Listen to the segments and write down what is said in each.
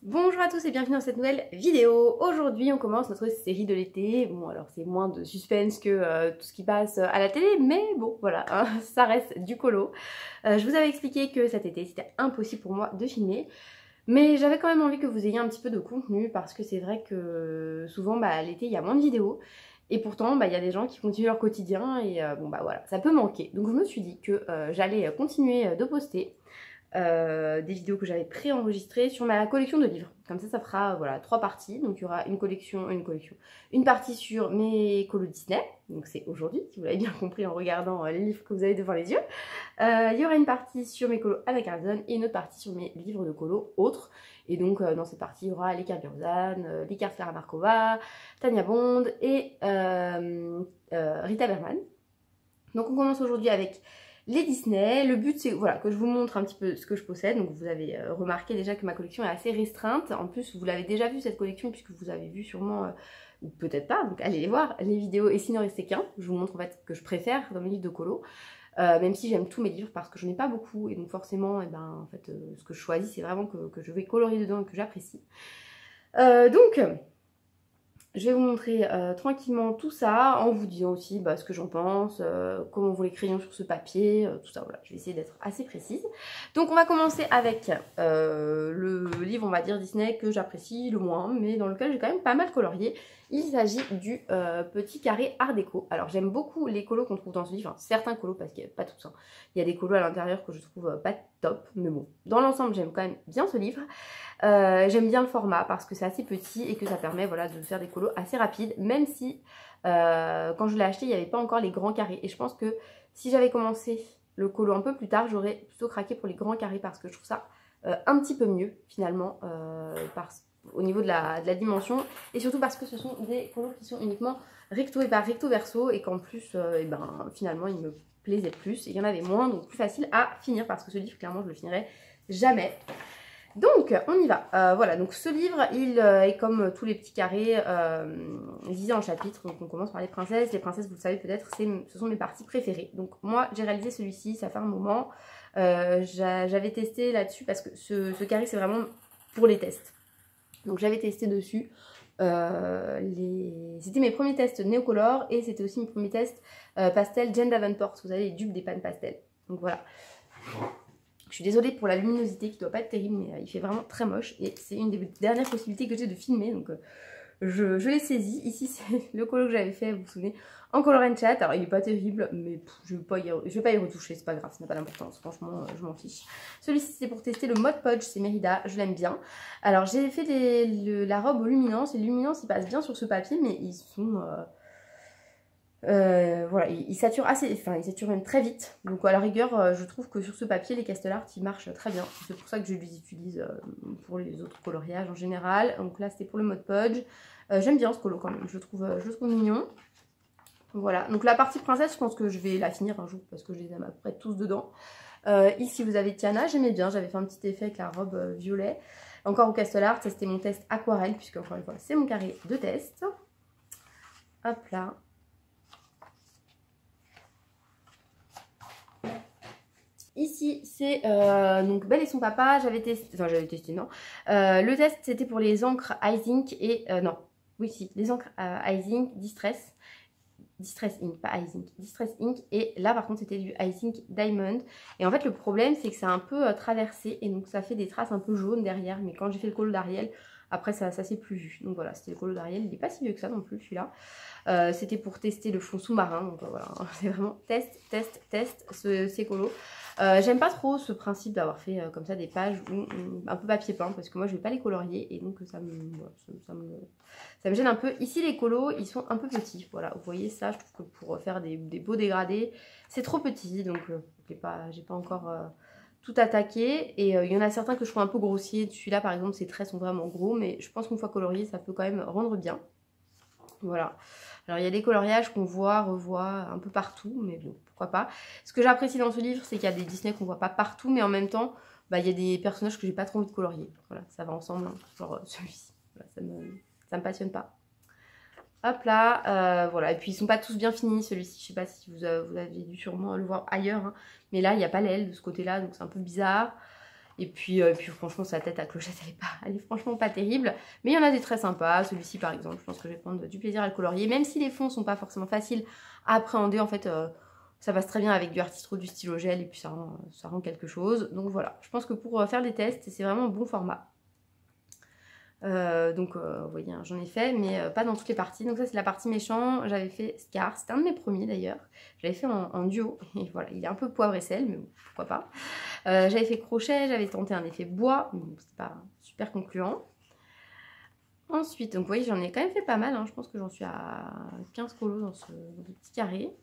Bonjour à tous et bienvenue dans cette nouvelle vidéo. Aujourd'hui on commence notre série de l'été. Bon alors c'est moins de suspense que tout ce qui passe à la télé, mais bon voilà, hein, ça reste du colo. Je vous avais expliqué que cet été c'était impossible pour moi de filmer, mais j'avais quand même envie que vous ayez un petit peu de contenu parce que c'est vrai que souvent l'été il y a moins de vidéos. Et pourtant, il y a des gens qui continuent leur quotidien et voilà, ça peut manquer. Donc je me suis dit que j'allais continuer de poster des vidéos que j'avais préenregistrées sur ma collection de livres. Comme ça fera voilà 3 parties. Donc il y aura une partie sur mes colos Disney. Donc c'est aujourd'hui, si vous l'avez bien compris en regardant les livres que vous avez devant les yeux. Il y aura une partie sur mes colos Anna Carlson et une autre partie sur mes livres de colos autres. Et donc dans cette partie, il y aura les cartes Burzan, les cartes Clara Markova, Tania Bond et Rita Berman. Donc on commence aujourd'hui avec les Disney. Le but c'est voilà, que je vous montre un petit peu ce que je possède. Donc vous avez remarqué déjà que ma collection est assez restreinte. En plus vous l'avez déjà vu cette collection puisque vous avez vu sûrement, ou peut-être pas, donc allez les voir, les vidéos et s'il n'en restait qu'un. Je vous montre en fait ce que je préfère dans mes livres de colo. Même si j'aime tous mes livres parce que je n'en ai pas beaucoup et donc forcément ce que je choisis c'est vraiment que je vais colorier dedans et que j'apprécie. Donc je vais vous montrer tranquillement tout ça en vous disant aussi ce que j'en pense, comment vont les crayons sur ce papier, tout ça, voilà. Je vais essayer d'être assez précise. Donc on va commencer avec le livre, on va dire Disney, que j'apprécie le moins, mais dans lequel j'ai quand même pas mal colorié. Il s'agit du Petit Carré Art Déco. Alors j'aime beaucoup les colos qu'on trouve dans ce livre, enfin, certains colos parce qu'il n'y a pas tout ça. Il y a des colos à l'intérieur que je trouve pas top, mais bon, dans l'ensemble j'aime quand même bien ce livre. J'aime bien le format parce que c'est assez petit et que ça permet voilà, de faire des colos assez rapides, même si quand je l'ai acheté il n'y avait pas encore les grands carrés. Et je pense que si j'avais commencé le colo un peu plus tard, j'aurais plutôt craqué pour les grands carrés parce que je trouve ça un petit peu mieux finalement au niveau de la dimension, et surtout parce que ce sont des colos qui sont uniquement recto et pas recto verso et qu'en plus finalement ils me plaisaient plus et il y en avait moins, donc plus facile à finir parce que ce livre clairement je le finirai jamais. Donc on y va. Voilà, donc ce livre il est comme tous les petits carrés divisé en chapitres. Donc on commence par les princesses. Les princesses, vous le savez peut-être, ce sont mes parties préférées. Donc moi j'ai réalisé celui-ci, ça fait un moment. J'avais testé là-dessus parce que ce carré c'est vraiment pour les tests. Donc j'avais testé dessus. C'était mes premiers tests Néocolor et c'était aussi mes premiers tests pastel Jane Davenport. Vous avez les dupes des pannes pastel. Donc voilà. Je suis désolée pour la luminosité qui doit pas être terrible, mais il fait vraiment très moche. Et c'est une des dernières possibilités que j'ai de filmer, donc je l'ai saisi. Ici, c'est le colo que j'avais fait, vous vous souvenez, en Color and Chat. Alors, il est pas terrible, mais je vais pas y retoucher, c'est pas grave, ça n'a pas d'importance. Franchement, je m'en fiche. Celui-ci, c'est pour tester le Mod Podge, c'est Merida, je l'aime bien. Alors, j'ai fait la robe aux luminances. Les luminances, ils passent bien sur ce papier, mais ils sont... voilà, il sature il sature même très vite. Donc à la rigueur, je trouve que sur ce papier, les Castellart, ils marchent très bien. C'est pour ça que je les utilise pour les autres coloriages en général. Donc là, c'était pour le Mod Podge. J'aime bien ce colo quand même, je le trouve mignon. Voilà, donc la partie princesse, je pense que je vais la finir un jour parce que je les aime à peu près tous dedans. Ici, vous avez Tiana, j'aimais bien, j'avais fait un petit effet avec la robe violet. Encore au Castellart, ça c'était mon test aquarelle, puisque encore une fois, c'est mon carré de test. Hop là. Ici, c'est donc Belle et son papa. J'avais testé, non. Le test, c'était pour les encres Icing et... non, oui, si, les encres Icing Distress. Distress Ink, pas Icing, Distress Ink. Et là, par contre, c'était du Icing Diamond. Et en fait, le problème, c'est que c'est un peu traversé. Et donc, ça fait des traces un peu jaunes derrière. Mais quand j'ai fait le colo d'Ariel, après, ça s'est plus vu. Donc voilà, c'était le colo d'Ariel. Il n'est pas si vieux que ça non plus, celui-là. C'était pour tester le fond sous-marin. Donc voilà, c'est vraiment test, ces colos. J'aime pas trop ce principe d'avoir fait comme ça des pages un peu papier peint parce que moi je vais pas les colorier et donc ça me gêne un peu. Ici les colos ils sont un peu petits, voilà, vous voyez ça, je trouve que pour faire des beaux dégradés c'est trop petit, donc j'ai pas encore tout attaqué. Et il y en a certains que je trouve un peu grossiers. Celui-là par exemple, ses traits sont vraiment gros, mais je pense qu'une fois colorié ça peut quand même rendre bien. Voilà. Alors il y a des coloriages qu'on revoit un peu partout, mais bon, pourquoi pas. Ce que j'apprécie dans ce livre, c'est qu'il y a des Disney qu'on voit pas partout, mais en même temps, il y a des personnages que j'ai pas trop envie de colorier. Voilà, ça va ensemble, hein, genre celui-ci. Voilà, ça me passionne pas. Hop là, voilà. Et puis ils sont pas tous bien finis, celui-ci. Je sais pas si vous aviez dû sûrement le voir ailleurs, hein, mais là il n'y a pas l'aile de ce côté-là, donc c'est un peu bizarre. Et puis franchement, sa tête à clochette, elle est franchement pas terrible. Mais il y en a des très sympas. Celui-ci, par exemple, je pense que je vais prendre du plaisir à le colorier. Même si les fonds sont pas forcément faciles à appréhender, en fait, ça passe très bien avec du Artistro, du stylo gel. Et puis ça rend quelque chose. Donc voilà, je pense que pour faire des tests, c'est vraiment un bon format. Vous voyez, hein, j'en ai fait, mais pas dans toutes les parties. Donc ça, c'est la partie méchant. J'avais fait Scar, c'était un de mes premiers d'ailleurs. J'avais fait en duo, et voilà, il est un peu poivre et sel, mais bon, pourquoi pas. J'avais fait crochet, j'avais tenté un effet bois, mais bon, c'est pas super concluant. Ensuite, donc vous voyez, j'en ai quand même fait pas mal, hein. Je pense que j'en suis à 15 colos dans ce petit carré.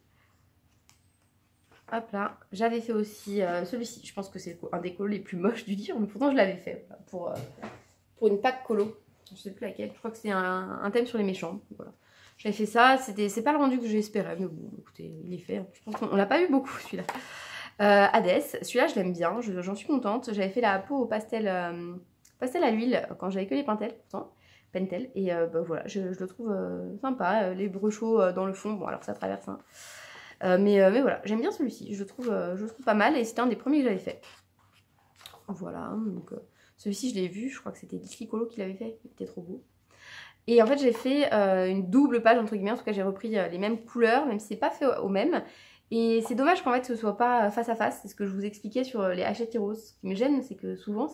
Hop là, j'avais fait aussi celui-ci, je pense que c'est un des colos les plus moches du livre, mais pourtant je l'avais fait pour une pack colo, je sais plus laquelle, je crois que c'est un thème sur les méchants, voilà. J'avais fait ça, c'est pas le rendu que j'espérais, mais bon, écoutez, il est fait, je pense qu'on l'a pas eu beaucoup celui-là. Hades, celui-là je l'aime bien, j'en suis contente, j'avais fait la peau au pastel à l'huile quand j'avais que les Pentel pourtant, et voilà, je le trouve sympa, les brochaux dans le fond, bon alors ça traverse, hein. Mais voilà, j'aime bien celui-ci, je le trouve pas mal, et c'était un des premiers que j'avais fait. Voilà, donc... celui-ci, je l'ai vu, je crois que c'était Disky Colo qui l'avait fait, il était trop beau. Et en fait, j'ai fait une double page, entre guillemets, en tout cas, j'ai repris les mêmes couleurs, même si c'est pas fait au même. Et c'est dommage qu'en fait, ce soit pas face à face, c'est ce que je vous expliquais sur les Hachette Heroes. Ce qui me gêne, c'est que souvent,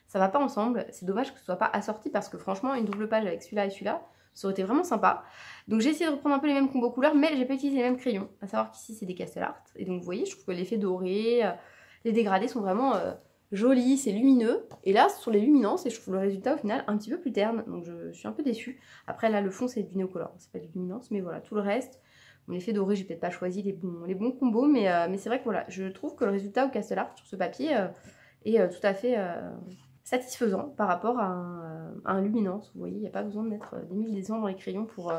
ça va pas ensemble. C'est dommage que ce soit pas assorti, parce que franchement, une double page avec celui-là et celui-là, ça aurait été vraiment sympa. Donc j'ai essayé de reprendre un peu les mêmes combos couleurs, mais j'ai pas utilisé les mêmes crayons. À savoir qu'ici, c'est des Castle Art. Et donc, vous voyez, je trouve que l'effet doré, les dégradés sont vraiment... joli, c'est lumineux, et là sur les luminances, et je trouve le résultat au final un petit peu plus terne, donc je suis un peu déçue. Après là le fond c'est du néocolor, c'est pas du luminance, mais voilà, tout le reste, mon effet doré, j'ai peut-être pas choisi les bons combos, mais c'est vrai que voilà, je trouve que le résultat au Castle Art sur ce papier est tout à fait satisfaisant par rapport à un luminance. Vous voyez, il n'y a pas besoin de mettre des mille des cents dans les crayons pour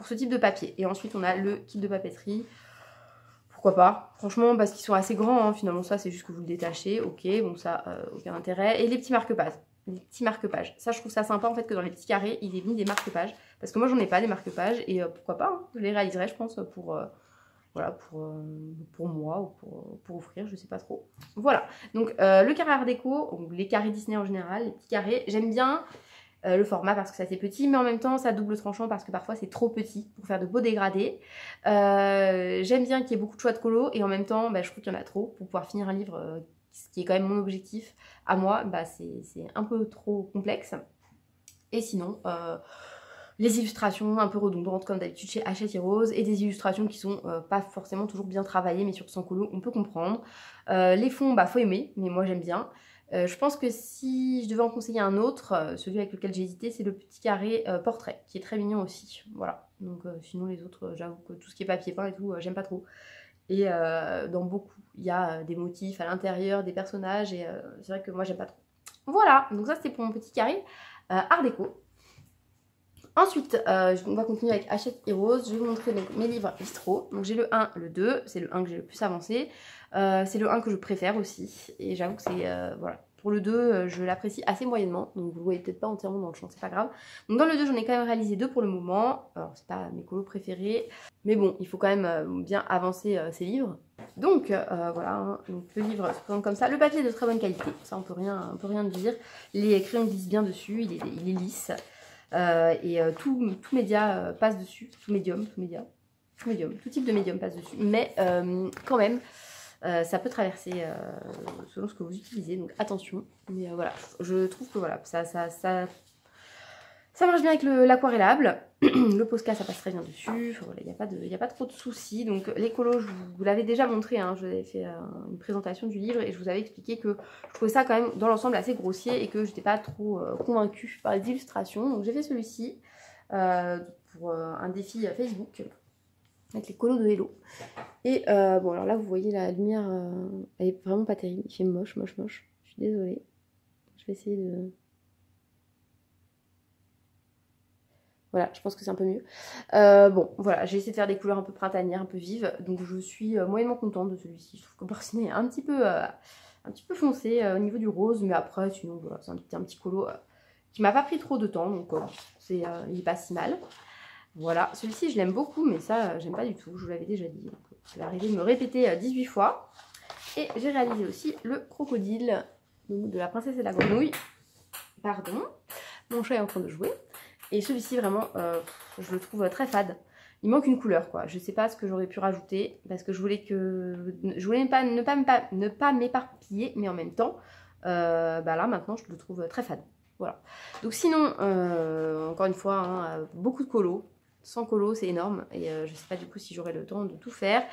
ce type de papier. Et ensuite on a le kit de papeterie. Pourquoi pas, franchement, parce qu'ils sont assez grands, hein. Finalement ça c'est juste que vous le détachez, ok, bon ça, aucun intérêt. Et les petits marque-pages, ça je trouve ça sympa en fait que dans les petits carrés, il est mis des marque-pages, parce que moi j'en ai pas des marque-pages, et pourquoi pas, hein, je les réaliserai je pense pour, voilà, pour moi, ou pour offrir, je sais pas trop. Voilà, donc le carré art déco, les carrés Disney en général, les petits carrés, j'aime bien le format parce que c'est assez petit, mais en même temps ça double tranchant parce que parfois c'est trop petit pour faire de beaux dégradés. J'aime bien qu'il y ait beaucoup de choix de colo, et en même temps je trouve qu'il y en a trop pour pouvoir finir un livre, ce qui est quand même mon objectif à moi, c'est un peu trop complexe. Et sinon les illustrations un peu redondantes comme d'habitude chez Hachette Heroes, et des illustrations qui sont pas forcément toujours bien travaillées, mais sur 100 colo on peut comprendre. Les fonds, faut aimer, mais moi j'aime bien. Je pense que si je devais en conseiller un autre, celui avec lequel j'ai hésité, c'est le petit carré portrait, qui est très mignon aussi. Voilà, donc sinon les autres, j'avoue que tout ce qui est papier peint et tout, j'aime pas trop. Et dans beaucoup, il y a des motifs à l'intérieur, des personnages, et c'est vrai que moi j'aime pas trop. Voilà, donc ça c'était pour mon petit carré art déco. Ensuite, on va continuer avec Hachette Heroes. Je vais vous montrer donc mes livres bistro. Donc j'ai le 1, le 2, c'est le 1 que j'ai le plus avancé. C'est le 1 que je préfère aussi. Et j'avoue que c'est, voilà. Pour le 2, je l'apprécie assez moyennement. Donc vous le voyez peut-être pas entièrement dans le champ, c'est pas grave. Donc dans le 2, j'en ai quand même réalisé 2 pour le moment. Alors c'est pas mes colos préférés. Mais bon, il faut quand même bien avancer ces livres. Donc voilà, hein. Donc le livre se présente comme ça. Le papier est de très bonne qualité. Ça on peut rien dire. Les crayons glissent bien dessus, il est lisse. Tout média passe dessus, tout type de médium passe dessus, mais quand même ça peut traverser selon ce que vous utilisez, donc attention. Mais voilà, je trouve que voilà, ça marche bien avec l'aquarellable. Le Posca ça passe très bien dessus, enfin, voilà, il n'y a pas trop de soucis. Donc les colos, je vous l'avais déjà montré, hein, je vous avais fait une présentation du livre et je vous avais expliqué que je trouvais ça quand même dans l'ensemble assez grossier et que je n'étais pas trop convaincue par les illustrations. Donc j'ai fait celui-ci pour un défi Facebook avec les colos de Hello. Et bon alors là vous voyez la lumière, elle est vraiment pas terrible, il fait moche, je suis désolée. Je vais essayer de... Voilà, je pense que c'est un peu mieux. Bon, voilà, j'ai essayé de faire des couleurs un peu printanières, un peu vives. Donc je suis moyennement contente de celui-ci. Je trouve que Porcinet est un petit peu foncé au niveau du rose. Mais après, sinon, voilà, c'est un petit colo qui m'a pas pris trop de temps. Donc il est pas si mal. Voilà, celui-ci, je l'aime beaucoup, mais ça, j'aime pas du tout. Je vous l'avais déjà dit. Donc, je vais arriver de me répéter 18 fois. Et j'ai réalisé aussi le crocodile. donc de La Princesse et la Grenouille. Pardon, mon chat est en train de jouer. Et celui-ci vraiment, je le trouve très fade. Il manque une couleur quoi. Je sais pas ce que j'aurais pu rajouter parce que je voulais ne pas m'éparpiller, mais en même temps, bah là maintenant je le trouve très fade. Voilà. Donc sinon, encore une fois, hein, beaucoup de colos. 100 colos, c'est énorme. Et je sais pas du coup si j'aurai le temps de tout faire.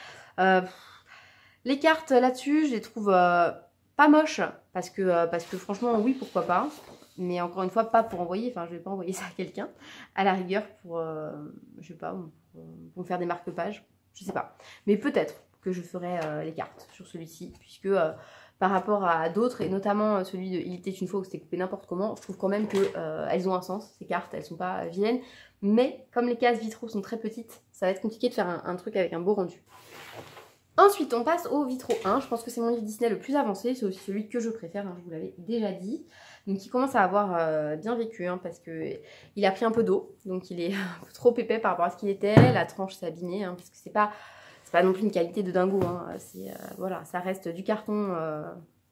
Les cartes là-dessus, je les trouve pas moches. Parce que franchement, oui, pourquoi pas. Mais encore une fois, pas pour envoyer. Enfin, je vais pas envoyer ça à quelqu'un. À la rigueur, pour, je sais pas, pour me faire des marque-pages. Je sais pas. Mais peut-être que je ferai les cartes sur celui-ci. Puisque par rapport à d'autres, et notamment celui de Il était une fois où c'était coupé n'importe comment, je trouve quand même qu'elles ont un sens, ces cartes, elles sont pas vilaines. Mais comme les cases vitraux sont très petites, ça va être compliqué de faire un truc avec un beau rendu. Ensuite, on passe au Vitraux 1. Je pense que c'est mon livre Disney le plus avancé. C'est aussi celui que je préfère, hein, je vous l'avais déjà dit. Donc il commence à avoir bien vécu, hein, parce qu'il a pris un peu d'eau. Donc il est un peu trop épais par rapport à ce qu'il était. La tranche s'est abîmée, hein, parce que c'est pas non plus une qualité de dingo. Hein. Voilà, ça reste du carton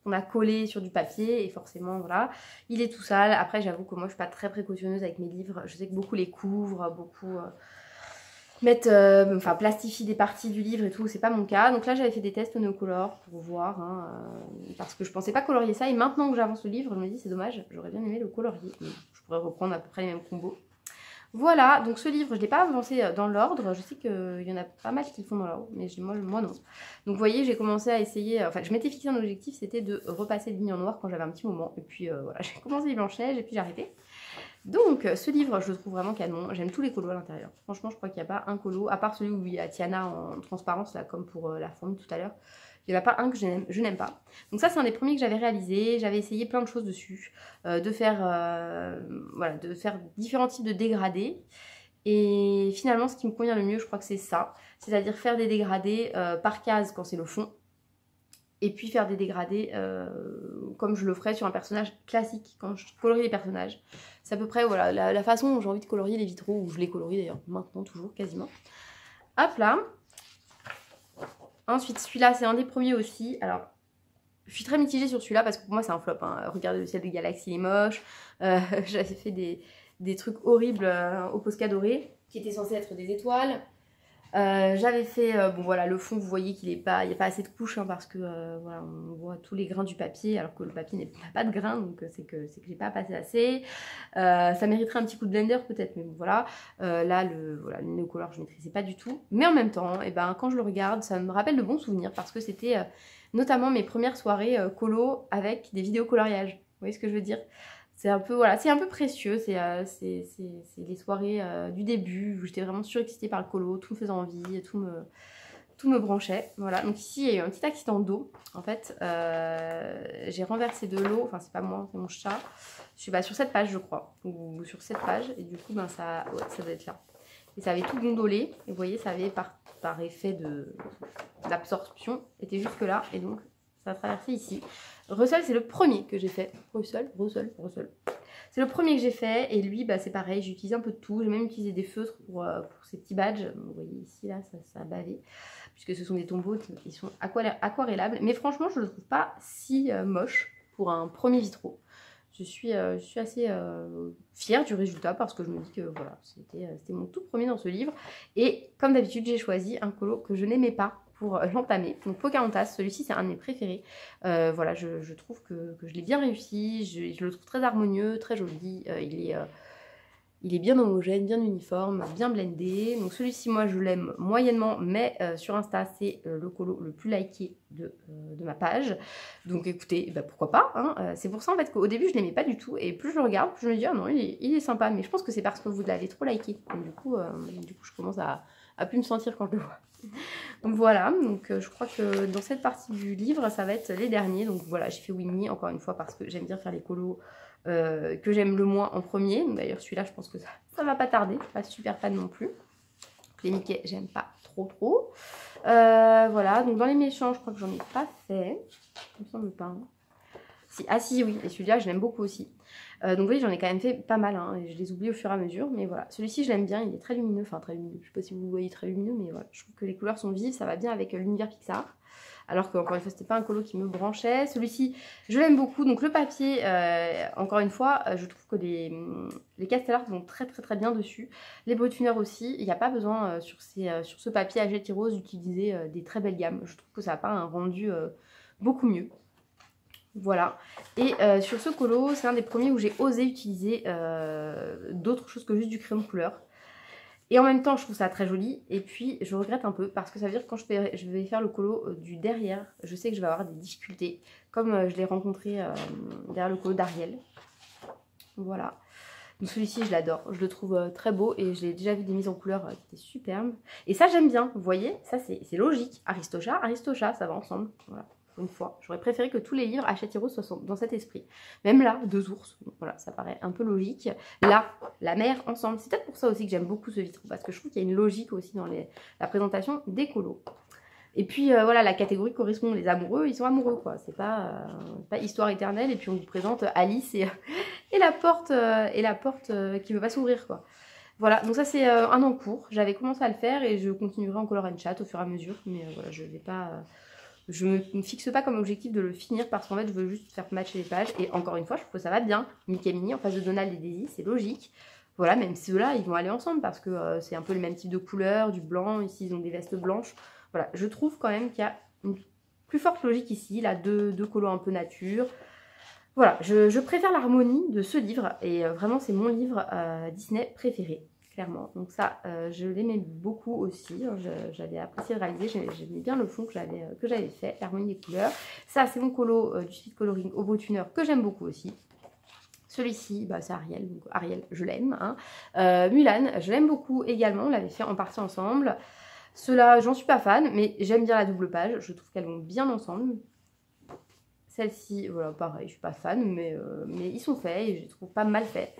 qu'on a collé sur du papier. Et forcément, voilà, il est tout sale. Après, j'avoue que moi, je suis pas très précautionneuse avec mes livres. Je sais que beaucoup les couvrent, beaucoup... enfin plastifie des parties du livre et tout, c'est pas mon cas. Donc là j'avais fait des tests au Neocolor pour voir, hein, parce que je pensais pas colorier ça. Et maintenant que j'avance le livre, je me dis c'est dommage, j'aurais bien aimé le colorier. Je pourrais reprendre à peu près les mêmes combos. Voilà, donc ce livre, je l'ai pas avancé dans l'ordre. Je sais qu'il y en a pas mal qui le font dans l'ordre, mais moi non. Donc vous voyez, j'ai commencé à essayer, enfin je m'étais fixé un objectif, c'était de repasser les lignes en noir quand j'avais un petit moment. Et puis voilà, j'ai commencé les Blanche-Neige et puis j'ai arrêté. Donc ce livre, je le trouve vraiment canon. J'aime tous les colos à l'intérieur. Franchement, je crois qu'il n'y a pas un colo, à part celui où il y a Tiana en transparence, là, comme pour la fourmi tout à l'heure. Il n'y en a pas un que je n'aime pas. Donc ça, c'est un des premiers que j'avais réalisé. J'avais essayé plein de choses dessus. De faire différents types de dégradés. Et finalement, ce qui me convient le mieux, je crois que c'est ça. C'est-à-dire faire des dégradés par case quand c'est le fond. Et puis faire des dégradés comme je le ferais sur un personnage classique, quand je colorie les personnages. C'est à peu près voilà, la façon dont j'ai envie de colorier les vitraux, ou je les colorie d'ailleurs maintenant, toujours, quasiment. Hop là. Ensuite, celui-là, c'est un des premiers aussi. Alors, je suis très mitigée sur celui-là parce que pour moi, c'est un flop. Hein. Regardez le ciel de Galaxie, il est moche. J'avais fait des trucs horribles au Posca doré, qui étaient censés être des étoiles. J'avais fait, bon voilà, le fond, vous voyez qu'il n'y a pas assez de couches, hein, parce que voilà, on voit tous les grains du papier, alors que le papier n'a pas de grains, donc c'est que j'ai pas passé assez. Ça mériterait un petit coup de blender peut-être, mais bon voilà. Là, le Neocolor, je ne maîtrisais pas du tout. Mais en même temps, et ben, quand je le regarde, ça me rappelle de bons souvenirs, parce que c'était notamment mes premières soirées colo avec des vidéos coloriages. Vous voyez ce que je veux dire? C'est un peu, voilà, c'est un peu précieux, c'est les soirées du début où j'étais vraiment surexcitée par le colo, tout me faisait envie, tout me branchait. Voilà, donc ici il y a eu un petit accident d'eau. En fait, j'ai renversé de l'eau, enfin c'est pas moi, c'est mon chat. Je suis sur cette page je crois, ou sur cette page, et du coup ben, ça doit être là. Et ça avait tout gondolé, et vous voyez, ça avait par effet d'absorption, était jusque là, et donc ça a traversé ici. Russell, c'est le premier que j'ai fait. Russell. C'est le premier que j'ai fait. Et lui, bah, c'est pareil. J'ai utilisé un peu de tout. J'ai même utilisé des feutres pour ces petits badges. Vous voyez ici, là, ça a bavé. Puisque ce sont des tombeaux qui sont aquarellables. Mais franchement, je ne le trouve pas si moche pour un premier vitraux. Je suis assez fière du résultat parce que je me dis que voilà, c'était mon tout premier dans ce livre. Et comme d'habitude, j'ai choisi un colo que je n'aimais pas pour l'entamer. Donc Pocahontas, celui-ci c'est un de mes préférés. Voilà, je trouve que je l'ai bien réussi, je le trouve très harmonieux, très joli. Il est bien homogène, bien uniforme, bien blendé. Donc celui-ci, moi je l'aime moyennement, mais sur Insta c'est le colo le plus liké de ma page. Donc écoutez, bah, pourquoi pas, hein. C'est pour ça en fait qu'au début je l'aimais pas du tout. Et plus je le regarde, plus je me dis ah non, il est sympa. Mais je pense que c'est parce que vous l'avez trop liké. Donc, du coup je commence à plus me sentir quand je le vois. Donc voilà, donc je crois que dans cette partie du livre, ça va être les derniers. Donc voilà, j'ai fait Winnie encore une fois parce que j'aime bien faire les colos que j'aime le moins en premier. D'ailleurs celui-là, je pense que ça va pas tarder, pas super fan non plus. Les Mickey, j'aime pas trop. Voilà, donc dans les méchants, je crois que j'en ai pas fait. Il me semble pas. Si, oui, et celui-là, je l'aime beaucoup aussi. Donc vous voyez, j'en ai quand même fait pas mal, hein, et je les oublie au fur et à mesure, mais voilà. Celui-ci, je l'aime bien, il est très lumineux, enfin très lumineux, je sais pas si vous le voyez très lumineux, mais voilà, je trouve que les couleurs sont vives, ça va bien avec l'univers Pixar. alors que encore une fois c'était pas un colo qui me branchait. Celui-ci je l'aime beaucoup, donc le papier encore une fois je trouve que les Castellars vont très bien dessus, les botuneurs aussi. Il n'y a pas besoin sur ce papier Hachette Heroes d'utiliser des très belles gammes, je trouve que ça n'a pas un rendu beaucoup mieux. Voilà, et sur ce colo c'est un des premiers où j'ai osé utiliser d'autres choses que juste du crayon couleur. Et en même temps, je trouve ça très joli. Et puis, je regrette un peu parce que ça veut dire que quand je vais faire le colo du derrière, je sais que je vais avoir des difficultés. Comme je l'ai rencontré derrière le colo d'Ariel. Voilà. Donc celui-ci, je l'adore. Je le trouve très beau et j'ai déjà vu des mises en couleur qui étaient superbes. Et ça, j'aime bien. Vous voyez, ça, c'est logique. Aristocha, ça va ensemble. Voilà. Une fois. J'aurais préféré que tous les livres Hachette Heroes soient dans cet esprit. Même là, 2 ours. Donc voilà, ça paraît un peu logique. Là, la mer ensemble. C'est peut-être pour ça aussi que j'aime beaucoup ce vitraux. Parce que je trouve qu'il y a une logique aussi dans la présentation des colos. Et puis voilà, la catégorie correspond. Les amoureux, ils sont amoureux quoi. C'est pas histoire éternelle. Et puis on vous présente Alice et la porte qui veut pas s'ouvrir quoi. Voilà, donc ça c'est un en cours. J'avais commencé à le faire et je continuerai en color and chat au fur et à mesure. Mais voilà, je vais pas... je me fixe pas comme objectif de le finir parce qu'en fait je veux juste faire matcher les pages. Et encore une fois, je trouve que ça va bien. Mickey et Minnie en face de Donald et Daisy, c'est logique. Voilà, même ceux-là, ils vont aller ensemble parce que c'est un peu le même type de couleur, du blanc. Ici, ils ont des vestes blanches. Voilà, je trouve quand même qu'il y a une plus forte logique ici. Là, deux colos un peu nature. Voilà, je préfère l'harmonie de ce livre. Et vraiment, c'est mon livre Disney préféré. Clairement, donc ça je l'aimais beaucoup aussi, j'avais apprécié de réaliser, j'aimais bien le fond que j'avais fait, l'harmonie des couleurs. Ça c'est mon colo du speed coloring au botuner que j'aime beaucoup aussi. Celui-ci, bah, c'est Ariel, donc Ariel je l'aime. Hein. Mulan, je l'aime beaucoup également, on l'avait fait en partie ensemble. Ceux-là, j'en suis pas fan, mais j'aime bien la double page, je trouve qu'elles vont bien ensemble. Celle-ci, voilà, pareil, je suis pas fan, mais ils sont faits et je les trouve pas mal faits.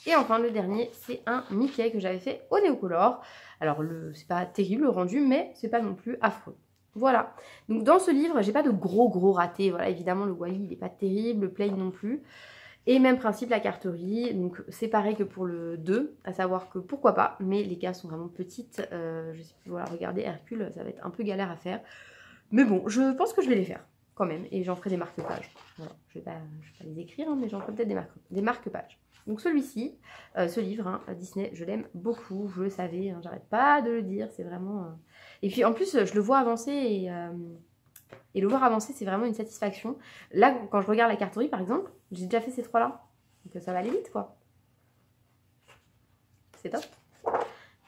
Et enfin, le dernier, c'est un Mickey que j'avais fait au Néocolor. Alors, c'est pas terrible le rendu, mais c'est pas non plus affreux. Voilà. Donc, dans ce livre, j'ai pas de gros ratés. Voilà, évidemment, le Wally, il est pas terrible, le Play non plus. Et même principe, la carterie. Donc, c'est pareil que pour le 2, à savoir que pourquoi pas, mais les cases sont vraiment petites. Je sais plus, voilà, regardez, Hercule, ça va être un peu galère à faire. Mais bon, je pense que je vais les faire quand même. Et j'en ferai des marque-pages. Voilà. Je vais pas les écrire, hein, mais j'en ferai peut-être des marque-pages. Donc celui-ci, ce livre, hein, Disney, je l'aime beaucoup, je le savais, hein, j'arrête pas de le dire, c'est vraiment... Et puis en plus, je le vois avancer et le voir avancer, c'est vraiment une satisfaction. Là, quand je regarde la carterie, par exemple, j'ai déjà fait ces 3-là, donc ça va aller vite, quoi. C'est top.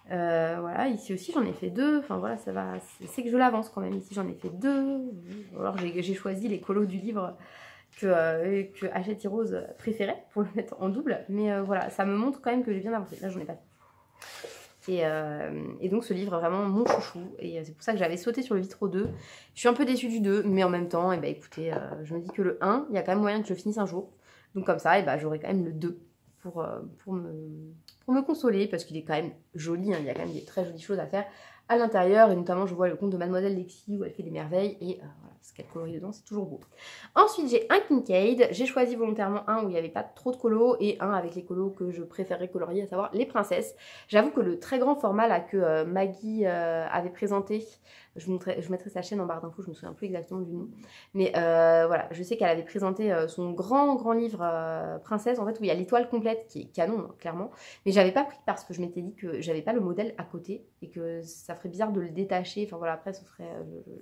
Voilà, ici aussi, j'en ai fait 2, enfin voilà, ça va, c'est que je l'avance quand même. Ici, j'en ai fait 2, alors j'ai choisi les colos du livre que Hachette Heroes préférait pour le mettre en double. Mais voilà, ça me montre quand même que j'ai bien avancé. Là, j'en ai pas fait. Et donc, ce livre, vraiment mon chouchou. Et c'est pour ça que j'avais sauté sur le Vitraux 2. Je suis un peu déçue du 2, mais en même temps, et bah, écoutez, je me dis que le 1, il y a quand même moyen que je le finisse un jour. Donc, comme ça, et bah, j'aurai quand même le 2 pour me consoler, parce qu'il est quand même joli. Hein, il y a quand même des très jolies choses à faire à l'intérieur, et notamment je vois le conte de Mademoiselle Lexi où elle fait des merveilles, et voilà, ce qu'elle colorie dedans, c'est toujours beau. Ensuite, j'ai un Kincaid, j'ai choisi volontairement un où il n'y avait pas trop de colos, et un avec les colos que je préférais colorier, à savoir les princesses. J'avoue que le très grand format là que Maggie avait présenté, je mettrai sa chaîne en barre d'infos, je me souviens plus exactement du nom, mais voilà, je sais qu'elle avait présenté son grand livre princesse, en fait, où il y a l'étoile complète, qui est canon, hein, clairement, mais j'avais pas pris parce que je m'étais dit que j'avais pas le modèle à côté, et que ça ferait bizarre de le détacher, enfin voilà, après, ça ferait,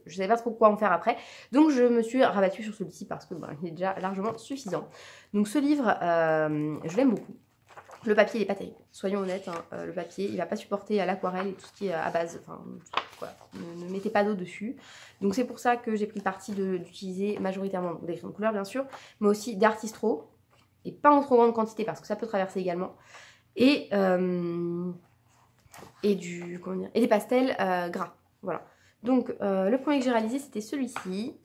je savais pas trop quoi en faire après, donc je me suis rabattue sur celui-ci parce que il est déjà largement suffisant. Donc ce livre, je l'aime beaucoup. Le papier, il n'est pas terrible. Soyons honnêtes, hein, le papier, il ne va pas supporter à l'aquarelle et tout ce qui est à base. Enfin, voilà, ne mettez pas d'eau dessus. Donc c'est pour ça que j'ai pris le parti d'utiliser majoritairement des crayons de couleur, bien sûr, mais aussi d'Artistro, et pas en trop grande quantité parce que ça peut traverser également. Et des pastels gras. Voilà. Donc le premier que j'ai réalisé, c'était celui-ci.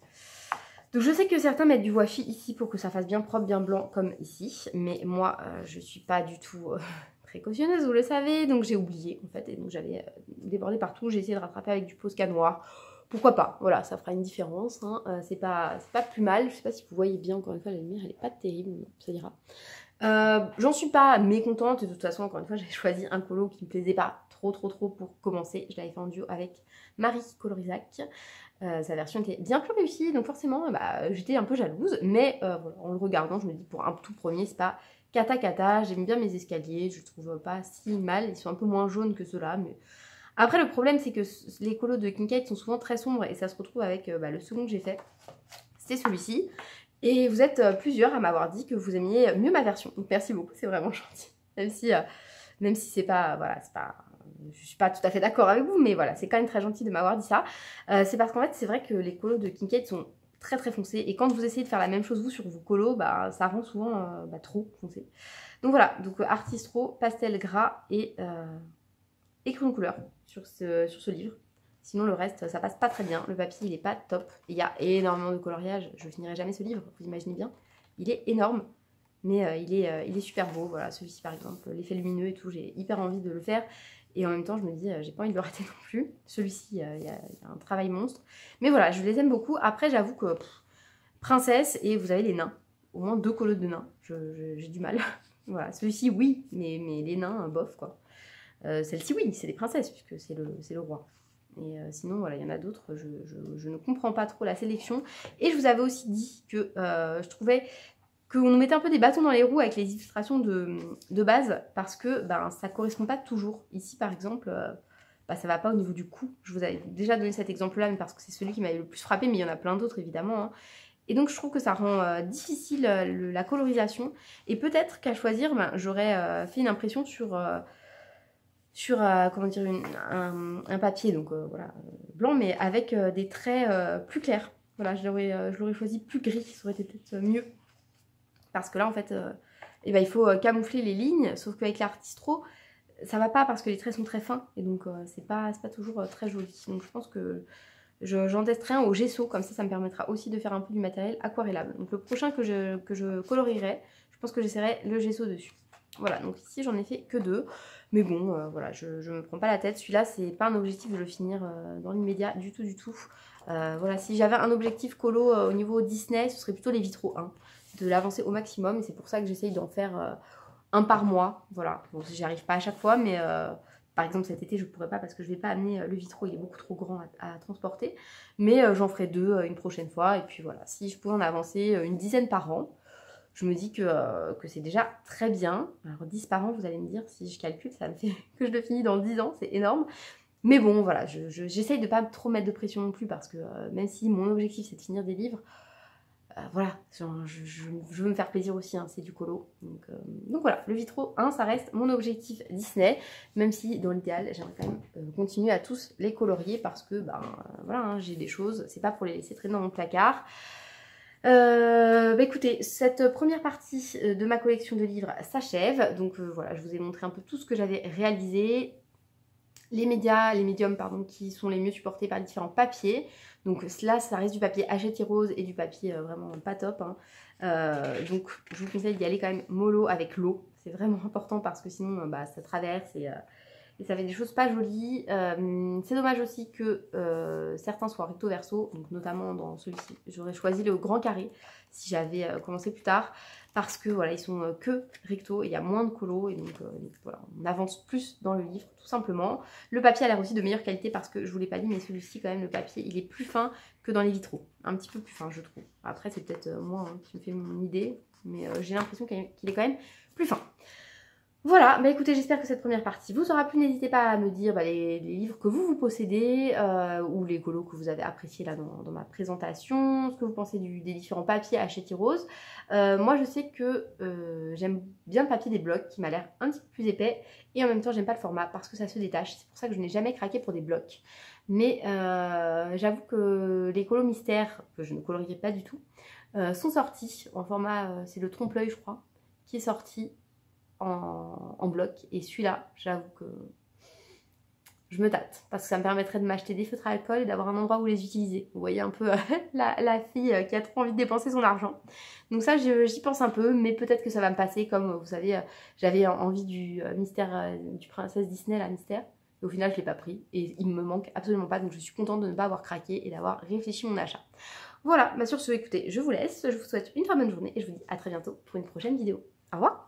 Donc je sais que certains mettent du washi ici pour que ça fasse bien propre, bien blanc comme ici. Mais moi, je suis pas du tout précautionneuse, vous le savez. Donc j'ai oublié en fait. Et donc j'avais débordé partout. J'ai essayé de rattraper avec du Posca noir. Pourquoi pas? Voilà, ça fera une différence. Hein. C'est pas plus mal. Je sais pas si vous voyez bien, encore une fois, la lumière, elle est pas terrible. Mais ça ira. J'en suis pas mécontente. De toute façon, encore une fois, j'ai choisi un colo qui me plaisait pas trop pour commencer. Je l'avais fait en duo avec Marie Colorisac. Sa version était bien plus réussie, donc forcément bah, j'étais un peu jalouse, mais voilà, en le regardant je me dis pour un tout premier c'est pas cata, j'aime bien mes escaliers, je trouve pas si mal, ils sont un peu moins jaunes que ceux-là, mais après le problème c'est que les colos de Kincaid sont souvent très sombres et ça se retrouve avec bah, le second que j'ai fait, c'est celui-ci. Et vous êtes plusieurs à m'avoir dit que vous aimiez mieux ma version. Donc merci beaucoup, c'est vraiment gentil. Même si c'est pas, voilà, c'est pas, je suis pas tout à fait d'accord avec vous, mais voilà, c'est quand même très gentil de m'avoir dit ça. C'est parce qu'en fait, c'est vrai que les colos de Kincaid sont très très foncés. Et quand vous essayez de faire la même chose vous sur vos colos, bah ça rend souvent trop foncé. Donc voilà, donc Artistro, pastel gras et crayon couleur sur ce livre. Sinon le reste ça passe pas très bien, le papier il est pas top, il y a énormément de coloriage, je finirai jamais ce livre, vous imaginez bien, il est énorme, mais il est super beau, voilà, celui-ci par exemple, l'effet lumineux et tout, j'ai hyper envie de le faire, et en même temps je me dis j'ai pas envie de le rater non plus, celui-ci il y a un travail monstre, mais voilà, je les aime beaucoup. Après j'avoue que princesse, et vous avez les nains, au moins 2 colos de nains, j'ai du mal, voilà, celui-ci oui, mais les nains bof quoi. Celle-ci oui, c'est des princesses puisque c'est le roi. Et sinon, voilà, il y en a d'autres, je ne comprends pas trop la sélection. Et je vous avais aussi dit que je trouvais qu'on nous mettait un peu des bâtons dans les roues avec les illustrations de base, parce que ben, ça ne correspond pas toujours. Ici, par exemple, bah, ça ne va pas au niveau du cou. Je vous avais déjà donné cet exemple-là, mais parce que c'est celui qui m'avait le plus frappé, mais il y en a plein d'autres, évidemment. Hein. Et donc, je trouve que ça rend difficile la colorisation. Et peut-être qu'à choisir, ben, j'aurais fait une impression sur comment dire, un papier donc voilà, blanc, mais avec des traits plus clairs. Voilà, je l'aurais choisi plus gris, ça aurait été peut-être mieux. Parce que là, en fait, eh ben, il faut camoufler les lignes, sauf qu'avec l'Artistro, ça va pas parce que les traits sont très fins, et donc c'est pas toujours très joli. Donc je pense que j'en testerai un au gesso, comme ça me permettra aussi de faire un peu du matériel aquarellable. Donc le prochain que je colorierai, je pense que j'essaierai le gesso dessus. Voilà, donc ici j'en ai fait que 2. Mais bon, voilà, je me prends pas la tête. Celui-là, c'est pas un objectif de le finir dans l'immédiat du tout. Voilà, si j'avais un objectif colo au niveau Disney, ce serait plutôt les vitraux 1. De l'avancer au maximum, et c'est pour ça que j'essaye d'en faire un par mois. Voilà, bon, j'y arrive pas à chaque fois, mais par exemple cet été, je pourrais pas parce que je vais pas amener le vitraux, il est beaucoup trop grand à transporter. Mais j'en ferai 2 une prochaine fois, et puis voilà, si je pouvais en avancer une dizaine par an, je me dis que c'est déjà très bien. Alors 10 par an, vous allez me dire, si je calcule, ça me fait que je le finis dans 10 ans, c'est énorme. Mais bon, voilà, j'essaye de pas trop mettre de pression non plus, parce que même si mon objectif c'est de finir des livres, voilà, je veux me faire plaisir aussi, hein, c'est du colo. Donc voilà, le vitraux 1, ça reste mon objectif Disney, même si dans l'idéal, j'aimerais quand même continuer à tous les colorier, parce que, ben, voilà, hein, j'ai des choses, c'est pas pour les laisser traîner dans mon placard. Bah écoutez, cette première partie de ma collection de livres s'achève. Donc voilà, je vous ai montré un peu tout ce que j'avais réalisé. Les médiums, pardon, qui sont les mieux supportés par les différents papiers. Donc là, ça reste du papier Hachette rose et du papier vraiment pas top. Hein. Donc je vous conseille d'y aller quand même mollo avec l'eau. C'est vraiment important parce que sinon, bah, ça traverse et ça fait des choses pas jolies. C'est dommage aussi que certains soient recto verso, donc notamment dans celui-ci. J'aurais choisi le grand carré si j'avais commencé plus tard, parce que voilà, ils sont que recto, il y a moins de colo, et donc voilà, on avance plus dans le livre tout simplement. Le papier a l'air aussi de meilleure qualité, parce que je vous l'ai pas dit, mais celui-ci quand même, le papier il est plus fin que dans les vitraux, un petit peu plus fin je trouve. Après c'est peut-être moi hein, qui me fait mon idée, mais j'ai l'impression qu'il est quand même plus fin. Voilà, bah écoutez, j'espère que cette première partie vous aura plu. N'hésitez pas à me dire bah, les livres que vous possédez, ou les colos que vous avez appréciés là dans ma présentation, ce que vous pensez des différents papiers Hachette rose. Moi je sais que j'aime bien le papier des blocs qui m'a l'air un petit peu plus épais, et en même temps j'aime pas le format parce que ça se détache. C'est pour ça que je n'ai jamais craqué pour des blocs. Mais j'avoue que les colos mystères, que je ne colorierai pas du tout, sont sortis en format, c'est le trompe-l'œil je crois, qui est sorti en bloc, et celui-là j'avoue que je me tâte parce que ça me permettrait de m'acheter des feutres à alcool et d'avoir un endroit où les utiliser. Vous voyez un peu la fille qui a trop envie de dépenser son argent. Donc ça j'y pense un peu, mais peut-être que ça va me passer. Comme vous savez, j'avais envie du mystère du princesse Disney, la mystère, et au final je l'ai pas pris et il me manque absolument pas, donc je suis contente de ne pas avoir craqué et d'avoir réfléchi mon achat. Voilà, bah sur ce écoutez, je vous laisse, je vous souhaite une très bonne journée et je vous dis à très bientôt pour une prochaine vidéo. Au revoir.